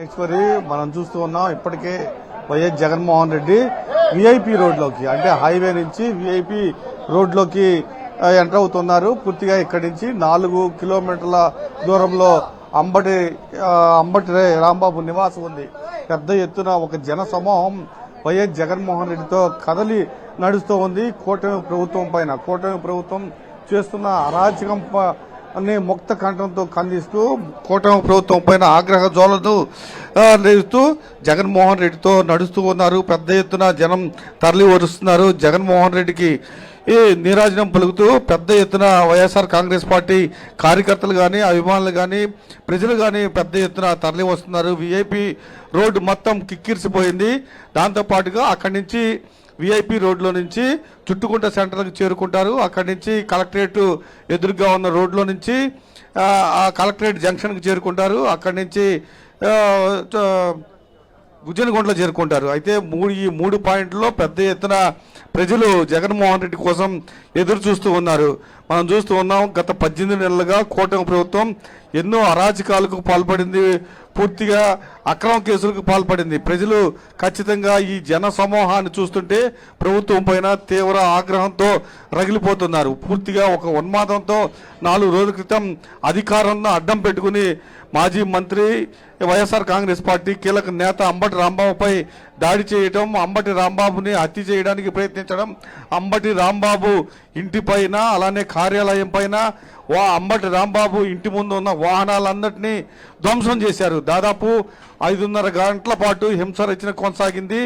ఈశ్వరి మనం చూస్తూ ఉన్నాం. ఇప్పటికే వైఎస్ జగన్మోహన్ రెడ్డి విఐపి రోడ్లోకి అంటే హైవే నుంచి విఐపి రోడ్లోకి ఎంటర్ అవుతున్నారు. పూర్తిగా ఇక్కడి నుంచి 4 కిలోమీటర్ల దూరంలో అంబటి రాంబాబు నివాసం ఉంది. పెద్ద ఎత్తున ఒక జన సమూహం వైఎస్ జగన్మోహన్ రెడ్డితో కదలి నడుస్తూ ఉంది. కూటమి ప్రభుత్వం చేస్తున్న అరాచకం అన్ని ముక్త కంఠంతో ఖండిస్తూ కూటమి ప్రభుత్వం పైన ఆగ్రహ జ్వాలతో లేస్తూ జగన్మోహన్ రెడ్డితో నడుస్తూ ఉన్నారు. పెద్ద ఎత్తున జనం తరలి వరుస్తున్నారు. జగన్మోహన్ రెడ్డికి నీరాజనం పలుకుతూ పెద్ద ఎత్తున వైఎస్ఆర్ కాంగ్రెస్ పార్టీ కార్యకర్తలు కానీ అభిమానులు కానీ ప్రజలు కానీ పెద్ద ఎత్తున తరలి వస్తున్నారు. విఐపి రోడ్డు మొత్తం కిక్కిరిసిపోయింది. దాంతోపాటుగా అక్కడి నుంచి విఐపి రోడ్లో నుంచి చుట్టుకుంట సెంటర్కి చేరుకుంటారు. అక్కడి నుంచి కలెక్టరేట్ ఎదురుగా ఉన్న రోడ్లో నుంచి ఆ కలెక్టరేట్ జంక్షన్కి చేరుకుంటారు. అక్కడి నుంచి గుజ్జనగుంటలో చేరుకుంటారు. అయితే ఈ 3 పాయింట్లో పెద్ద ఎత్తున ప్రజలు జగన్మోహన్ రెడ్డి కోసం ఎదురు చూస్తూ ఉన్నారు. మనం చూస్తూ ఉన్నాం. గత 18 నెలలుగా కూటమి ప్రభుత్వం ఎన్నో అరాచకాలకు పాల్పడింది. పూర్తిగా అక్రమ కేసులకు పాల్పడింది. ప్రజలు ఖచ్చితంగా ఈ జన సమూహాన్ని చూస్తుంటే ప్రభుత్వం పైన తీవ్ర ఆగ్రహంతో రగిలిపోతున్నారు. పూర్తిగా ఒక ఉన్మాదంతో 4 రోజుల క్రితం అధికారాన్ని అడ్డం పెట్టుకుని మాజీ మంత్రి వైఎస్ఆర్ కాంగ్రెస్ పార్టీ కీలక నేత అంబటి రాంబాబుపై దాడి చేయడం, అంబటి రాంబాబుని హత్య చేయడానికి ప్రయత్నించడం, అంబటి రాంబాబు ఇంటిపైన అలానే కార్యాలయం పైన అంబటి రాంబాబు ఇంటి ముందు ఉన్న వాహనాలన్నింటినీ ధ్వంసం చేశారు. దాదాపు 5:30 గంటల పాటు హింసరచన కొనసాగింది.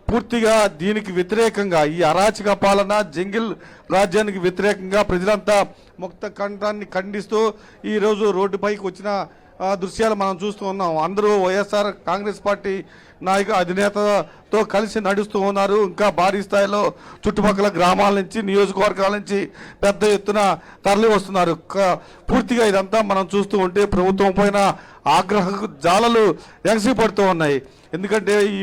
పూర్తిగా దీనికి వ్యతిరేకంగా ఈ అరాచక పాలన జంగిల్ రాజ్యానికి వ్యతిరేకంగా ప్రజలంతా ముక్త కంఠాన్ని ఖండిస్తూ ఈరోజు రోడ్డుపైకి వచ్చిన దృశ్యాలు మనం చూస్తూ ఉన్నాం. అందరూ వైఎస్ఆర్ కాంగ్రెస్ పార్టీ అధినేతతో కలిసి నడుస్తూ ఉన్నారు. ఇంకా భారీ స్థాయిలో చుట్టుపక్కల గ్రామాల నుంచి నియోజకవర్గాల నుంచి పెద్ద ఎత్తున తరలి వస్తున్నారు. పూర్తిగా ఇదంతా మనం చూస్తూ ఉంటే ప్రభుత్వం పైన ఆగ్రహ జాలలు ఎగసిపడుతూ ఉన్నాయి. ఎందుకంటే ఈ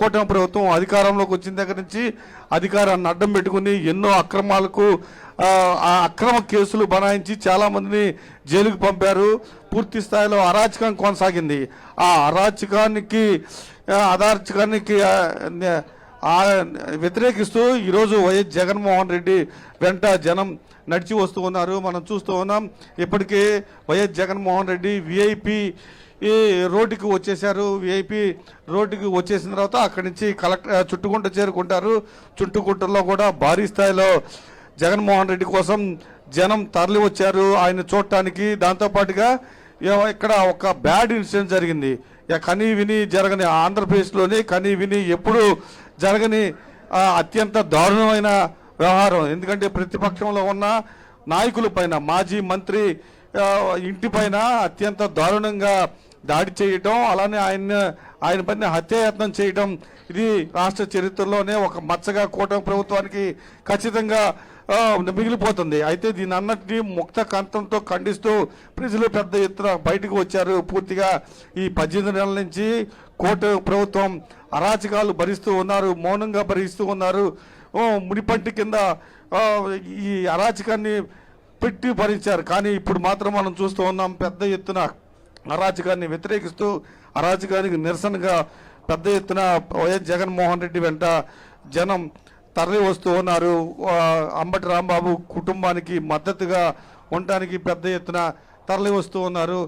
కూటమి ప్రభుత్వం అధికారంలోకి వచ్చిన దగ్గర నుంచి అధికారాన్ని అడ్డం పెట్టుకుని ఎన్నో అక్రమాలకు అక్రమ కేసులు బనాయించి చాలా మందిని జైలుకు పంపారు. పూర్తి స్థాయిలో అరాచకం కొనసాగింది. ఆ అరాచకానికి వ్యతిరేకిస్తూ ఈరోజు వైఎస్ జగన్మోహన్ రెడ్డి వెంట జనం నడిచి వస్తూ ఉన్నారు. మనం చూస్తూ ఉన్నాం. ఇప్పటికే వైఎస్ జగన్మోహన్ రెడ్డి విఐపి రోడ్డుకి వచ్చేశారు. విఐపి రోడ్డుకి వచ్చేసిన తర్వాత అక్కడి నుంచి చుట్టుకుంట చేరుకుంటారు. చుట్టుకుంటలో కూడా భారీ స్థాయిలో జగన్మోహన్ రెడ్డి కోసం జనం తరలి వచ్చారు ఆయన చూడటానికి. దాంతోపాటుగా ఇక్కడ ఒక బ్యాడ్ ఇన్సిడెంట్ జరిగింది. కనీ విని జరగని ఆంధ్రప్రదేశ్లోని కనీ విని ఎప్పుడు జరగని అత్యంత దారుణమైన వ్యవహారం. ఎందుకంటే ప్రతిపక్షంలో ఉన్న నాయకుల పైన మాజీ మంత్రి ఇంటి పైన అత్యంత దారుణంగా దాడి చేయటం, అలానే ఆయన పైన హత్యాయత్నం చేయటం ఇది రాష్ట్ర చరిత్రలోనే ఒక మచ్చగా కూటమి ప్రభుత్వానికి ఖచ్చితంగా మిగిలిపోతుంది. అయితే దీని అన్నిటినీ ముక్త కంఠంతో ఖండిస్తూ ప్రజలు పెద్ద ఎత్తున బయటకు వచ్చారు. పూర్తిగా ఈ 18 నెలల నుంచి కూటమి ప్రభుత్వం అరాచకాలు భరిస్తూ ఉన్నారు, మౌనంగా భరిస్తూ ఉన్నారు. మునిపంటి కింద ఈ అరాచకాన్ని పెట్టి భరించారు. కానీ ఇప్పుడు మాత్రం మనం చూస్తూ ఉన్నాం పెద్ద ఎత్తున అరాచకాన్ని వ్యతిరేకిస్తూ అరాచకానికి నిరసనగా పెద్ద ఎత్తున వైఎస్ జగన్మోహన్ రెడ్డి వెంట జనం తరలి వస్తూ ఉన్నారు. అంబటి రాంబాబు కుటుంబానికి మద్దతుగా ఉండటానికి పెద్ద ఎత్తున తరలి వస్తూ ఉన్నారు.